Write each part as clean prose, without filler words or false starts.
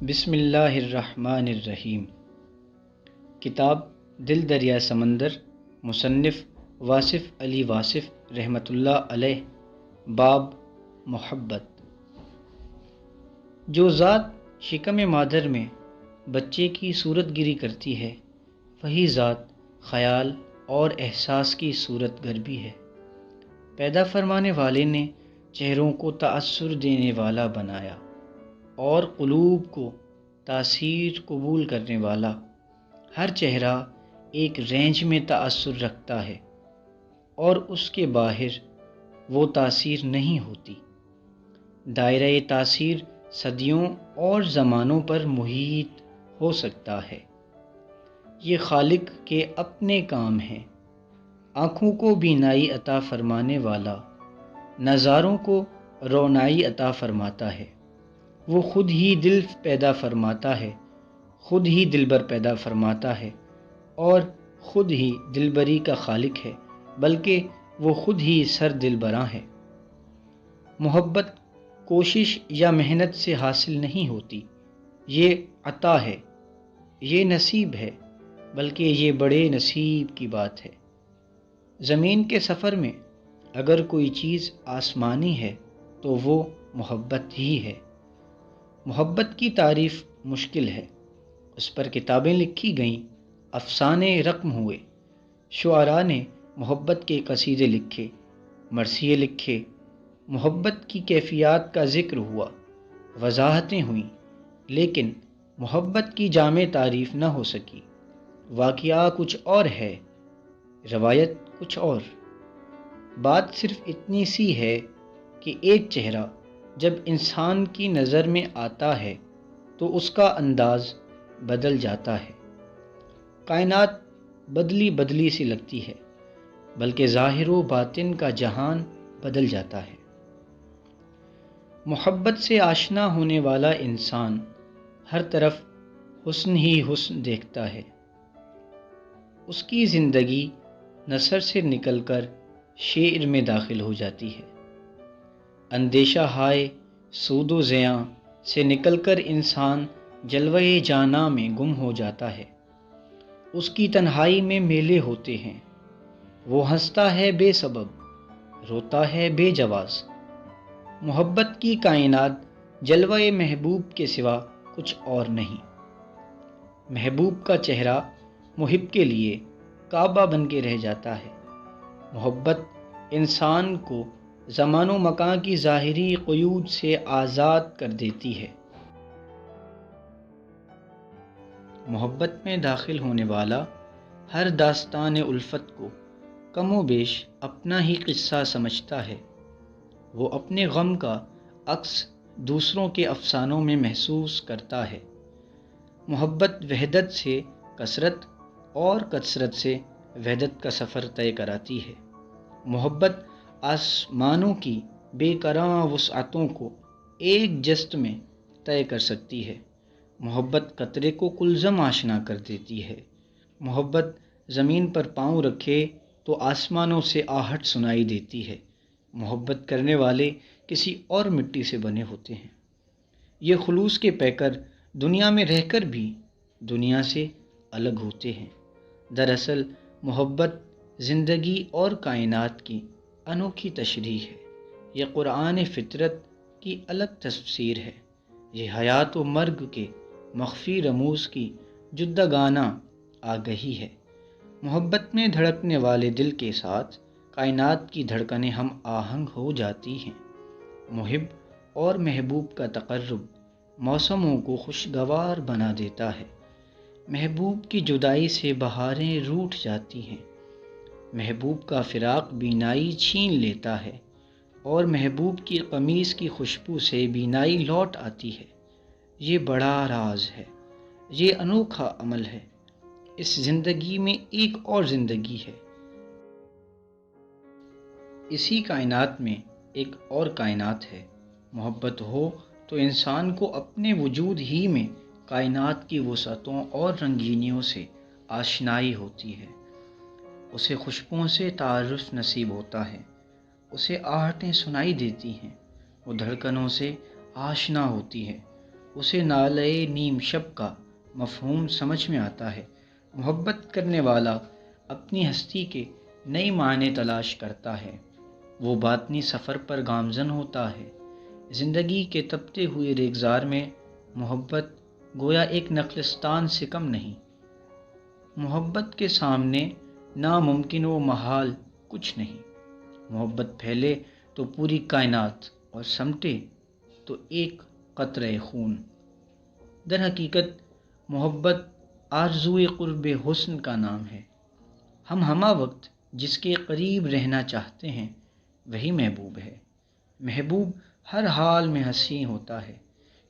بسم اللہ الرحمن الرحیم۔ کتاب دل دریا سمندر، مصنف واصف علی واصف رحمۃ اللہ علیہ۔ باب محبت۔ جو ذات شکم مادر میں بچے کی صورت گری کرتی ہے، وہی ذات خیال اور احساس کی صورت گر بھی ہے۔ پیدا فرمانے والے نے چہروں کو تأثر دینے والا بنایا اور قلوب کو تاثیر قبول کرنے والا۔ ہر چہرہ ایک رینج میں تأثر رکھتا ہے اور اس کے باہر وہ تاثیر نہیں ہوتی۔ دائرہ تاثیر صدیوں اور زمانوں پر محیط ہو سکتا ہے۔ یہ خالق کے اپنے کام ہیں۔ آنکھوں کو بینائی عطا فرمانے والا نظاروں کو رونائی عطا فرماتا ہے۔ وہ خود ہی دل پیدا فرماتا ہے، خود ہی دلبر پیدا فرماتا ہے اور خود ہی دلبری کا خالق ہے، بلکہ وہ خود ہی سر دلبراں ہے۔ محبت کوشش یا محنت سے حاصل نہیں ہوتی، یہ عطا ہے، یہ نصیب ہے، بلکہ یہ بڑے نصیب کی بات ہے۔ زمین کے سفر میں اگر کوئی چیز آسمانی ہے تو وہ محبت ہی ہے۔ محبت کی تعریف مشکل ہے، اس پر کتابیں لکھی گئیں، افسانے رقم ہوئے، شعراء نے محبت کے قصیدے لکھے، مرثیے لکھے، محبت کی کیفیات کا ذکر ہوا، وضاحتیں ہوئیں، لیکن محبت کی جامع تعریف نہ ہو سکی۔ واقعہ کچھ اور ہے، روایت کچھ اور۔ بات صرف اتنی سی ہے کہ ایک چہرہ جب انسان کی نظر میں آتا ہے تو اس کا انداز بدل جاتا ہے۔ کائنات بدلی بدلی سی لگتی ہے، بلکہ ظاہر و باطن کا جہان بدل جاتا ہے۔ محبت سے آشنا ہونے والا انسان ہر طرف حسن ہی حسن دیکھتا ہے۔ اس کی زندگی نثر سے نکل کر شعر میں داخل ہو جاتی ہے۔ اندیشہ ہائے سود و زیاں سے نکل کر انسان جلوہ جاناں میں گم ہو جاتا ہے۔ اس کی تنہائی میں میلے ہوتے ہیں، وہ ہنستا ہے بے سبب، روتا ہے بے جواز۔ محبت کی کائنات جلوہ محبوب کے سوا کچھ اور نہیں۔ محبوب کا چہرہ محب کے لیے کعبہ بن کے رہ جاتا ہے۔ محبت انسان کو زمان و مکان کی ظاہری قیود سے آزاد کر دیتی ہے۔ محبت میں داخل ہونے والا ہر داستان الفت کو کم و بیش اپنا ہی قصہ سمجھتا ہے۔ وہ اپنے غم کا عکس دوسروں کے افسانوں میں محسوس کرتا ہے۔ محبت وحدت سے کثرت اور کثرت سے وحدت کا سفر طے کراتی ہے۔ محبت آسمانوں کی بے کراں وسعتوں کو ایک جست میں طے کر سکتی ہے۔ محبت قطرے کو کلزم آشنا کر دیتی ہے۔ محبت زمین پر پاؤں رکھے تو آسمانوں سے آہٹ سنائی دیتی ہے۔ محبت کرنے والے کسی اور مٹی سے بنے ہوتے ہیں۔ یہ خلوص کے پیکر دنیا میں رہ کر بھی دنیا سے الگ ہوتے ہیں۔ دراصل محبت زندگی اور کائنات کی انوکھی تشریح ہے۔ یہ قرآن فطرت کی الگ تفسیر ہے۔ یہ حیات و مرگ کے مخفی رموز کی جداگانہ آگہی ہے۔ محبت میں دھڑکنے والے دل کے ساتھ کائنات کی دھڑکنیں ہم آہنگ ہو جاتی ہیں۔ محب اور محبوب کا تقرب موسموں کو خوشگوار بنا دیتا ہے۔ محبوب کی جدائی سے بہاریں روٹھ جاتی ہیں۔ محبوب کا فراق بینائی چھین لیتا ہے اور محبوب کی قمیص کی خوشبو سے بینائی لوٹ آتی ہے۔ یہ بڑا راز ہے، یہ انوکھا عمل ہے۔ اس زندگی میں ایک اور زندگی ہے۔ اسی کائنات میں ایک اور کائنات ہے۔ محبت ہو تو انسان کو اپنے وجود ہی میں کائنات کی وسعتوں اور رنگینیوں سے آشنائی ہوتی ہے۔ اسے خوشبوؤں سے تعارف نصیب ہوتا ہے، اسے آہٹیں سنائی دیتی ہیں، وہ دھڑکنوں سے آشنا ہوتی ہے، اسے نالے نیم شب کا مفہوم سمجھ میں آتا ہے۔ محبت کرنے والا اپنی ہستی کے نئی معنی تلاش کرتا ہے، وہ باطنی سفر پر گامزن ہوتا ہے۔ زندگی کے تپتے ہوئے ریگزار میں محبت گویا ایک نخلستان سے کم نہیں۔ محبت کے سامنے ناممکن و محال کچھ نہیں۔ محبت پھیلے تو پوری کائنات اور سمٹے تو ایک قطرہ خون۔ در حقیقت محبت آرزوئے قرب حسن کا نام ہے۔ ہم ہمہ وقت جس کے قریب رہنا چاہتے ہیں وہی محبوب ہے۔ محبوب ہر حال میں حسین ہوتا ہے،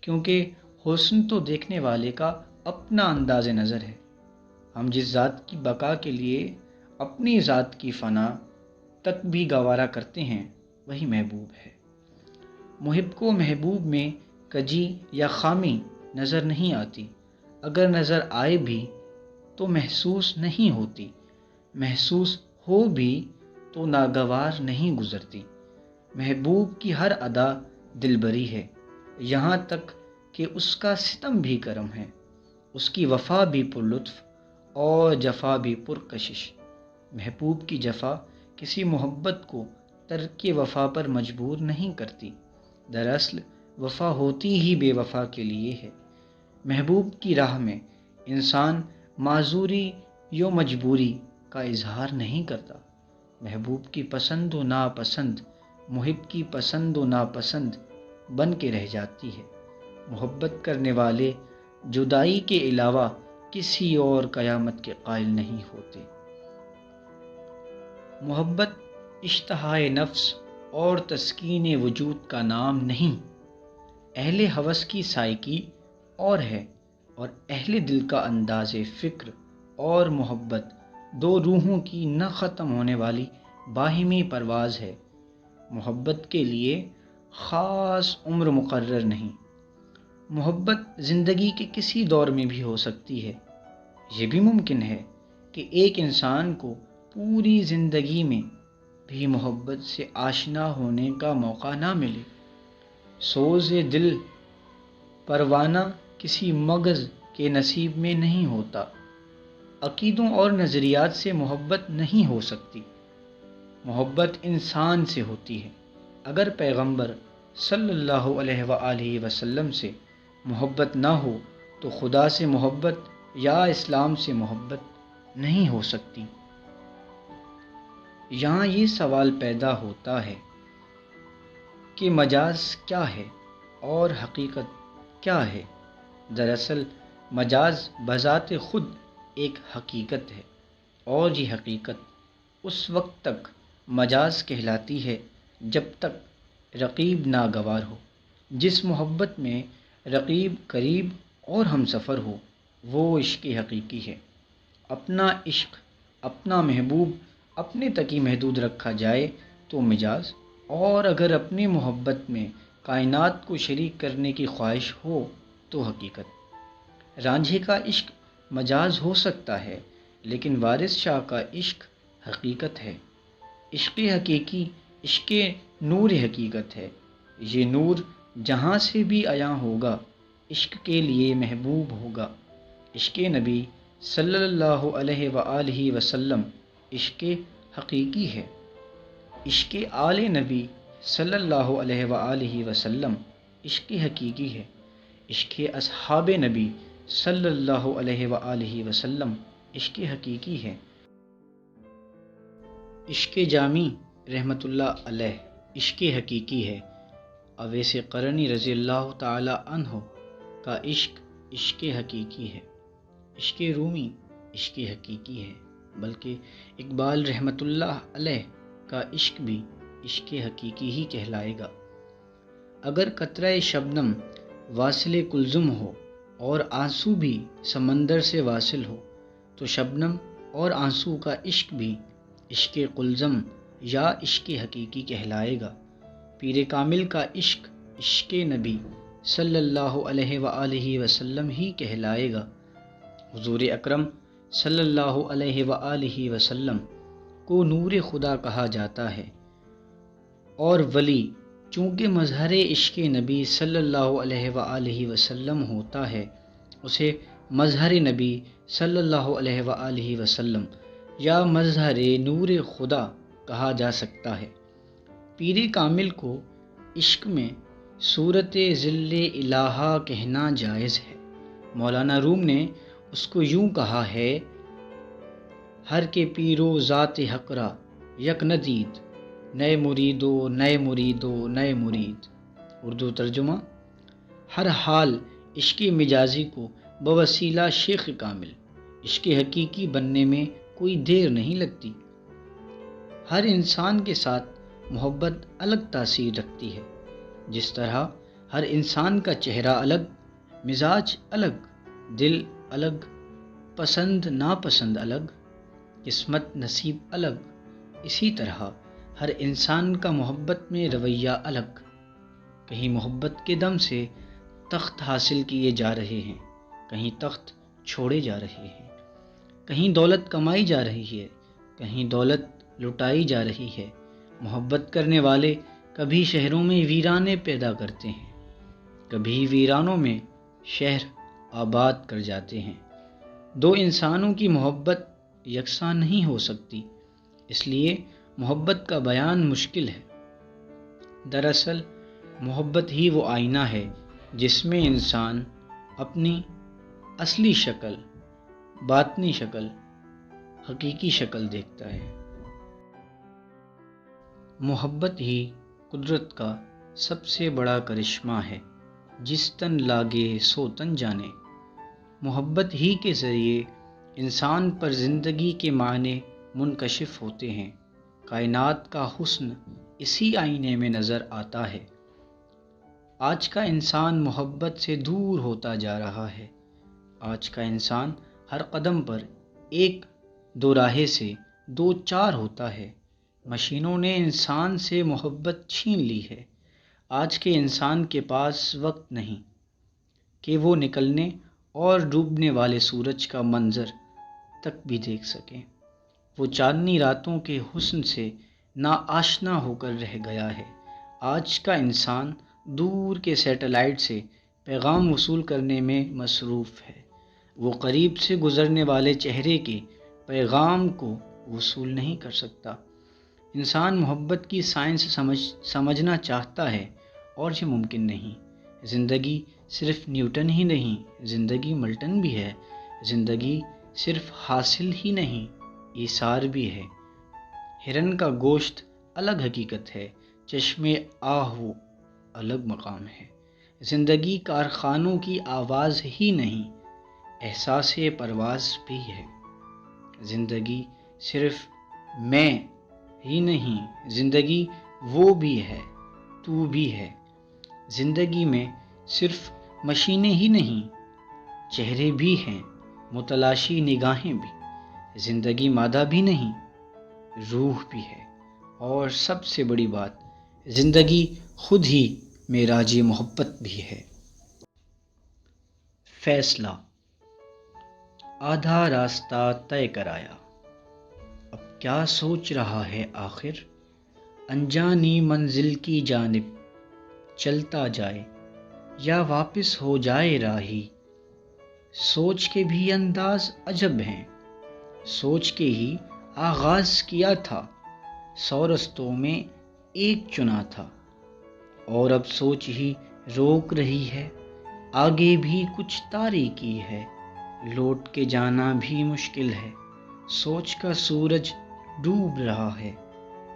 کیونکہ حسن تو دیکھنے والے کا اپنا انداز نظر ہے۔ ہم جس ذات کی بقا کے لیے اپنی ذات کی فنا تک بھی گوارا کرتے ہیں وہی محبوب ہے۔ محب کو محبوب میں کجی یا خامی نظر نہیں آتی، اگر نظر آئے بھی تو محسوس نہیں ہوتی، محسوس ہو بھی تو ناگوار نہیں گزرتی۔ محبوب کی ہر ادا دلبری ہے، یہاں تک کہ اس کا ستم بھی کرم ہے، اس کی وفا بھی پر لطف اور جفا بھی پرکشش۔ محبوب کی جفا کسی محبت کو ترک وفا پر مجبور نہیں کرتی، دراصل وفا ہوتی ہی بے وفا کے لیے ہے۔ محبوب کی راہ میں انسان معذوری یا مجبوری کا اظہار نہیں کرتا۔ محبوب کی پسند و ناپسند محب کی پسند و ناپسند بن کے رہ جاتی ہے۔ محبت کرنے والے جدائی کے علاوہ کسی اور قیامت کے قائل نہیں ہوتے۔ محبت اشتہائے نفس اور تسکین وجود کا نام نہیں، اہل ہوس کی سائیکی اور ہے، اور اہل دل کا انداز فکر اور محبت دو روحوں کی نہ ختم ہونے والی باہمی پرواز ہے۔ محبت کے لیے خاص عمر مقرر نہیں۔ محبت زندگی کے کسی دور میں بھی ہو سکتی ہے۔ یہ بھی ممکن ہے کہ ایک انسان کو پوری زندگی میں بھی محبت سے آشنا ہونے کا موقع نہ ملے۔ سوز دل پروانہ کسی مغز کے نصیب میں نہیں ہوتا۔ عقیدوں اور نظریات سے محبت نہیں ہو سکتی، محبت انسان سے ہوتی ہے۔ اگر پیغمبر صلی اللہ علیہ وآلہ وسلم سے محبت نہ ہو تو خدا سے محبت یا اسلام سے محبت نہیں ہو سکتی۔ یہاں یہ سوال پیدا ہوتا ہے کہ مجاز کیا ہے اور حقیقت کیا ہے؟ دراصل مجاز بذات خود ایک حقیقت ہے، اور یہ حقیقت اس وقت تک مجاز کہلاتی ہے جب تک رقیب ناگوار ہو۔ جس محبت میں رقیب قریب اور ہم سفر ہو وہ عشق حقیقی ہے۔ اپنا عشق، اپنا محبوب اپنے تک ہی محدود رکھا جائے تو مجاز، اور اگر اپنی محبت میں کائنات کو شریک کرنے کی خواہش ہو تو حقیقت۔ رانجھے کا عشق مجاز ہو سکتا ہے، لیکن وارث شاہ کا عشق حقیقت ہے۔ عشق حقیقی عشق نور حقیقت ہے۔ یہ نور جہاں سے بھی عیاں ہوگا عشق کے لیے محبوب ہوگا۔ عشق نبی صلی اللہ علیہ وآلہ وسلم عشق حقیقی ہے۔ عشق آل نبی صلی اللہ علیہ وآلہ وسلم عشق حقیقی ہے۔ عشق اصحاب نبی صلی اللہ علیہ وآلہ وسلم عشق حقیقی ہے۔ عشق جامی رحمۃ اللہ علیہ عشق حقیقی ہے۔ اویس قرنی رضی اللہ تعالی عنہ کا عشق عشق حقیقی ہے۔ عشق رومی عشق حقیقی ہے، بلکہ اقبال رحمۃ اللہ علیہ کا عشق بھی عشق حقیقی ہی کہلائے گا۔ اگر قطرہ شبنم واصل کلثم ہو اور آنسو بھی سمندر سے واصل ہو تو شبنم اور آنسو کا عشق بھی عشق کلثم یا عشق حقیقی کہلائے گا۔ پیر کامل کا عشق عشق نبی صلی اللہ علیہ وآلہ وسلم ہی کہلائے گا۔ حضور اکرم صلی اللہ علیہ وآلہ وسلم کو نور خدا کہا جاتا ہے، اور ولی چونکہ مظہر عشق نبی صلی اللہ علیہ وآلہ وسلم ہوتا ہے، اسے مظہر نبی صلی اللہ علیہ وآلہ وسلم یا مظہر نور خدا کہا جا سکتا ہے۔ پیر کامل کو عشق میں صورت ظل الہا کہنا جائز ہے۔ مولانا روم نے اس کو یوں کہا ہے: ہر کے پیرو ذات حق را یک ندید، نئے مریدو نئے مریدو نئے مرید۔ اردو ترجمہ: ہر حال عشق مجازی کو بوسیلہ شیخ کامل عشق حقیقی بننے میں کوئی دیر نہیں لگتی۔ ہر انسان کے ساتھ محبت الگ تاثیر رکھتی ہے، جس طرح ہر انسان کا چہرہ الگ، مزاج الگ، دل الگ، پسند ناپسند الگ، قسمت نصیب الگ، اسی طرح ہر انسان کا محبت میں رویہ الگ۔ کہیں محبت کے دم سے تخت حاصل کیے جا رہے ہیں، کہیں تخت چھوڑے جا رہے ہیں، کہیں دولت کمائی جا رہی ہے، کہیں دولت لٹائی جا رہی ہے۔ محبت کرنے والے کبھی شہروں میں ویرانے پیدا کرتے ہیں، کبھی ویرانوں میں شہر آباد کر جاتے ہیں۔ دو انسانوں کی محبت یکساں نہیں ہو سکتی، اس لیے محبت کا بیان مشکل ہے۔ دراصل محبت ہی وہ آئینہ ہے جس میں انسان اپنی اصلی شکل، باطنی شکل، حقیقی شکل دیکھتا ہے۔ محبت ہی قدرت کا سب سے بڑا کرشمہ ہے، جس تن لاگے سو تن جانے۔ محبت ہی کے ذریعے انسان پر زندگی کے معنی منکشف ہوتے ہیں۔ کائنات کا حسن اسی آئینے میں نظر آتا ہے۔ آج کا انسان محبت سے دور ہوتا جا رہا ہے۔ آج کا انسان ہر قدم پر ایک دو راہے سے دو چار ہوتا ہے۔ مشینوں نے انسان سے محبت چھین لی ہے۔ آج کے انسان کے پاس وقت نہیں کہ وہ نکلنے اور ڈوبنے والے سورج کا منظر تک بھی دیکھ سکیں۔ وہ چاندنی راتوں کے حسن سے ناآشنا ہو کر رہ گیا ہے۔ آج کا انسان دور کے سیٹلائٹ سے پیغام وصول کرنے میں مصروف ہے۔ وہ قریب سے گزرنے والے چہرے کے پیغام کو وصول نہیں کر سکتا۔ انسان محبت کی سائنس سمجھنا چاہتا ہے اور یہ ممکن نہیں۔ زندگی صرف نیوٹن ہی نہیں، زندگی ملٹن بھی ہے۔ زندگی صرف حاصل ہی نہیں، ایثار بھی ہے۔ ہرن کا گوشت الگ حقیقت ہے، چشم آہو الگ مقام ہے۔ زندگی کارخانوں کی آواز ہی نہیں، احساس پرواز بھی ہے۔ زندگی صرف میں ہی نہیں، زندگی وہ بھی ہے، تو بھی ہے۔ زندگی میں صرف مشینیں ہی نہیں، چہرے بھی ہیں، متلاشی نگاہیں بھی۔ زندگی مادہ بھی نہیں، روح بھی ہے، اور سب سے بڑی بات، زندگی خود ہی معراج محبت بھی ہے۔ فیصلہ: آدھا راستہ طے کرایا، اب کیا سوچ رہا ہے آخر؟ انجانی منزل کی جانب چلتا جائے یا واپس ہو جائے راہی۔ سوچ کے بھی انداز عجب ہیں، سوچ کے ہی آغاز کیا تھا، 100 رستوں میں ایک چنا تھا، اور اب سوچ ہی روک رہی ہے۔ آگے بھی کچھ تاریکی ہے، لوٹ کے جانا بھی مشکل ہے۔ سوچ کا سورج ڈوب رہا ہے،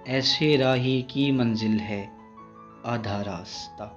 ایسے راہی کی منزل ہے آدھا راستہ۔